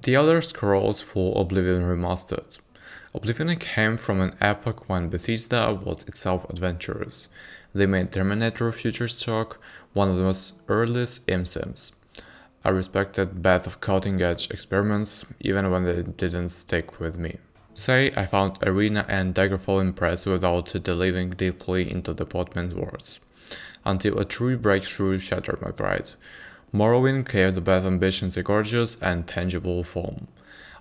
The Elder Scrolls for Oblivion Remastered. Oblivion came from an epoch when Bethesda was itself adventurous. They made Terminator Future Shock one of the most earliest IMSIMs. I respected both of cutting-edge experiments, even when they didn't stick with me. Say, I found Arena and Daggerfall impressive without delving deeply into the Potman's words, until a true breakthrough shattered my pride. Morrowind gave the both ambitions a gorgeous and tangible form.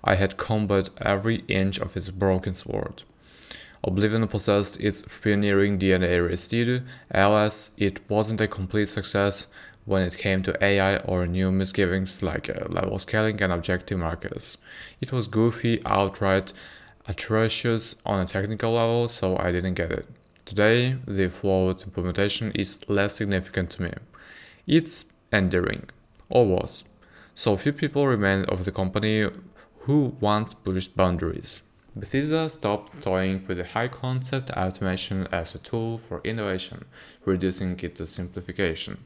I had combat every inch of its broken sword. Oblivion possessed its pioneering DNA residue, alas, it wasn't a complete success when it came to AI or new misgivings like level scaling and objective markers. It was goofy, outright atrocious on a technical level, so I didn't get it. Today, the flawed implementation is less significant to me. It's endearing, or was. So few people remain of the company who once pushed boundaries. Bethesda stopped toying with the high concept automation as a tool for innovation, reducing it to simplification.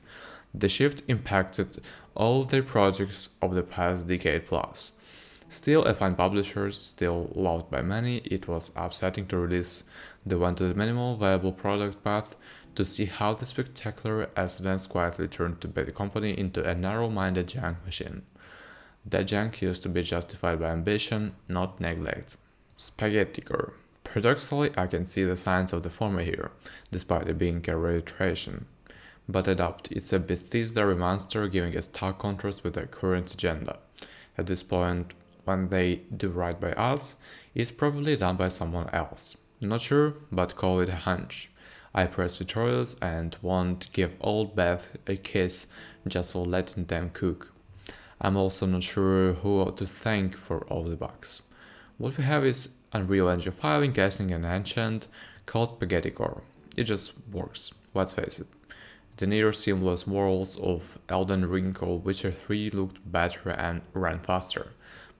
The shift impacted all of their projects of the past decade plus. Still a fine publisher, still loved by many, it was upsetting to release the one to the minimal viable product path to see how the spectacular accidents quietly turned to the company into a narrow-minded junk machine. That junk used to be justified by ambition, not neglect. Spaghetti Core. Paradoxically, I can see the signs of the former here, despite it being a reiteration. But adopt, it's a Bethesda remaster giving a stark contrast with their current agenda. At this point, when they do right by us, it's probably done by someone else. Not sure, but call it a hunch. I press tutorials and won't give old Beth a kiss just for letting them cook. I'm also not sure who to thank for all the bugs. What we have is Unreal Engine 5 encasing an enchant called Spaghetti Core. It just works, let's face it. The near seamless worlds of Elden Ring or Witcher 3 looked better and ran faster,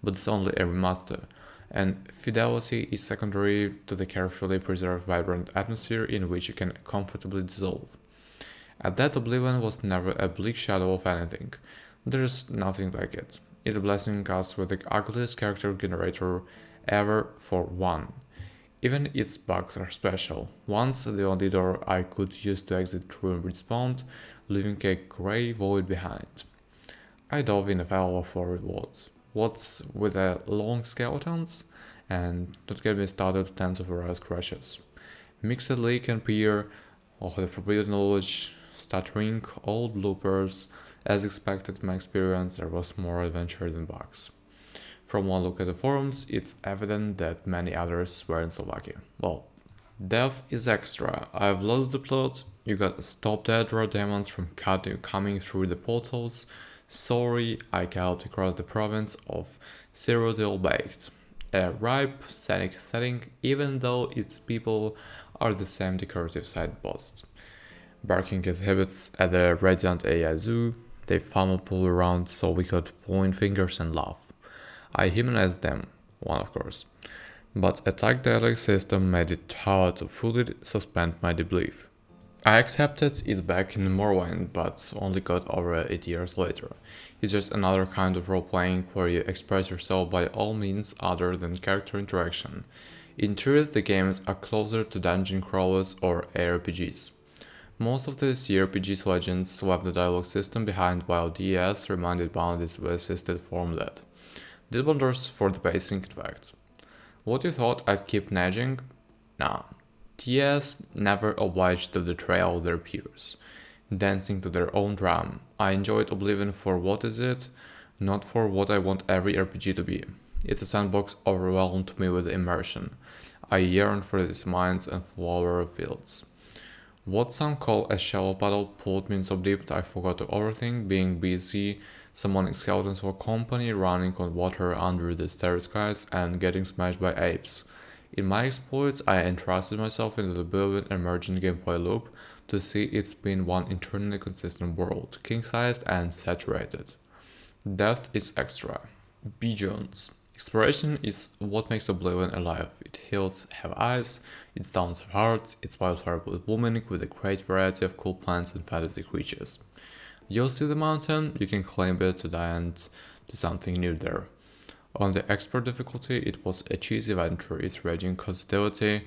but it's only a remaster, and fidelity is secondary to the carefully preserved vibrant atmosphere in which you can comfortably dissolve. At that, Oblivion was never a bleak shadow of anything. There's nothing like it. It's blessing us with the ugliest character generator ever for one. Even its bugs are special. Once, the only door I could use to exit through and respawn, leaving a grey void behind. I dove in a fell for rewards. What's with the long skeletons? And don't get me started with tens of rare crashes. Mixed leak and peer, all the forbidden knowledge, stuttering, old bloopers. As expected in my experience, there was more adventure than bugs. From one look at the forums, it's evident that many others weren't so lucky. Well, death is extra. I've lost the plot, you gotta stop dead raw demons from coming through the portals. Sorry, I galloped across the province of Cyrodiil baked. A ripe, scenic setting, even though its people are the same decorative side posts. Barking exhibits at the Radiant AI Zoo, they pull around so we could point fingers and laugh. I humanized them, one of course, but a tag dialect system made it hard to fully suspend my disbelief. I accepted it back in Morrowind, but only got over it years later. It's just another kind of role-playing where you express yourself by all means other than character interaction. In truth, the games are closer to dungeon crawlers or ARPGs. Most of the CRPG's legends left the dialogue system behind while DES reminded boundaries with assisted form that. Did wonders for the pacing in fact. What you thought I'd keep nagging? Nah. TS never obliged to betray their peers, dancing to their own drum. I enjoyed Oblivion for what is it, not for what I want every RPG to be. It's a sandbox overwhelmed me with immersion. I yearn for these mines and flower fields. What some call a shallow puddle pulled me so deep that I forgot to overthink, being busy summoning skeletons for company, running on water under the starry skies, and getting smashed by apes. In my exploits, I entrusted myself into the building emergent gameplay loop to see it spin one internally consistent world, king-sized and saturated. Death is extra. B. Jones. Exploration is what makes Oblivion alive. Its hills have eyes, its towns have hearts, its wildfire blooming with a great variety of cool plants and fantasy creatures. You'll see the mountain, you can climb it to die and do something new there. On the expert difficulty, it was a cheesy adventure iterating consistency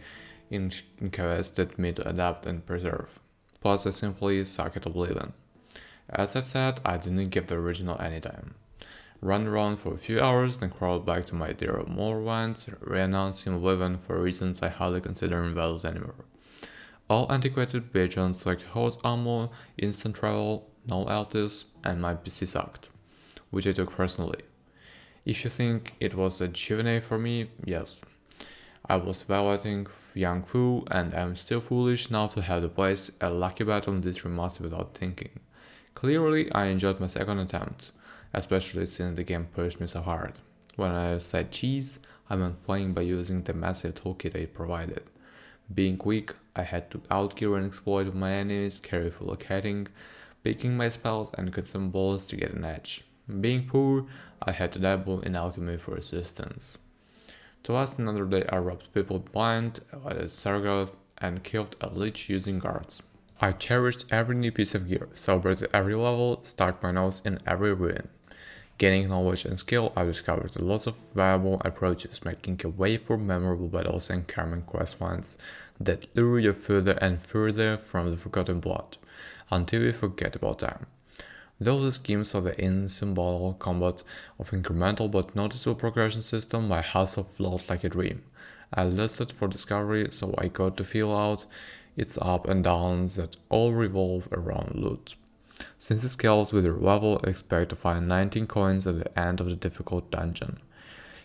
in quests that me to adapt and preserve. Plus, I simply suck at Oblivion. As I've said, I didn't give the original any time. Run around for a few hours, then crawled back to my dear Morrowind, re-announcing Oblivion for reasons I hardly consider invalid anymore. All antiquated pigeons like horse ammo, instant travel, no altis, and my PC sucked, which I took personally. If you think it was a juvenile for me, yes. I was violating young fool, and I'm still foolish enough to have to place a lucky bet on this remaster without thinking. Clearly, I enjoyed my second attempt, especially since the game pushed me so hard. When I said cheese, I meant playing by using the massive toolkit it provided. Being quick, I had to outgear and exploit my enemies, careful locating, picking my spells and consumables to get an edge. Being poor, I had to dabble in alchemy for assistance. To last another day, I robbed people blind, led a Cyrodiil, and killed a lich using guards. I cherished every new piece of gear, celebrated every level, stuck my nose in every ruin. Gaining knowledge and skill, I discovered lots of viable approaches, making a way for memorable battles and charming questlines that lure you further and further from the forgotten blood, until you forget about them. Those schemes of the in-symbol combat of incremental but noticeable progression system my hustle flowed like a dream. I listed for discovery, so I got to feel out its up and downs that all revolve around loot. Since it scales with your level, expect to find 19 coins at the end of the difficult dungeon.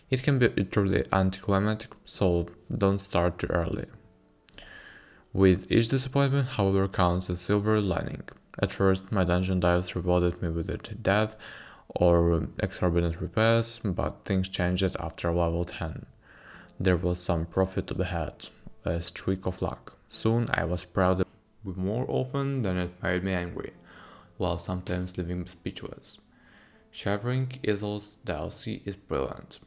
It can be utterly anticlimactic, so don't start too early. With each disappointment, however, counts a silver lining. At first, my dungeon dives rewarded me with either death or exorbitant repairs, but things changed after level 10. There was some profit to be had, a streak of luck. Soon I was proud more often than it made me angry, while sometimes leaving me speechless. Shivering Isol's DLC is brilliant.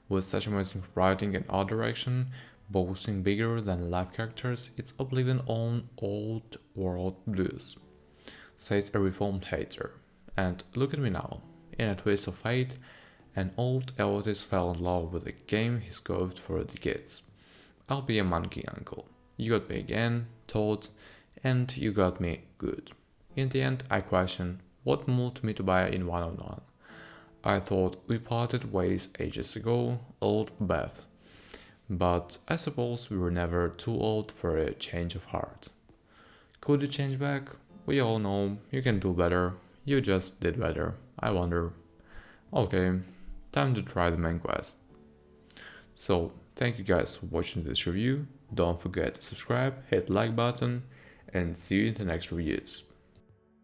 With such amazing writing and art direction, boasting bigger than life characters, it's Oblivion on old world blues, says a reformed hater. And look at me now. In a twist of fate, an old elitist fell in love with a game he scoffed for decades. I'll be a monkey uncle. You got me again, Toad, and you got me good. In the end, I questioned what moved me to buy in one-on-one. I thought we parted ways ages ago, old Beth. But I suppose we were never too old for a change of heart. Could you change back? We all know you can do better. You just did better. I wonder. Okay, time to try the main quest. So, thank you guys for watching this review. Don't forget to subscribe, hit like button, and see you in the next reviews.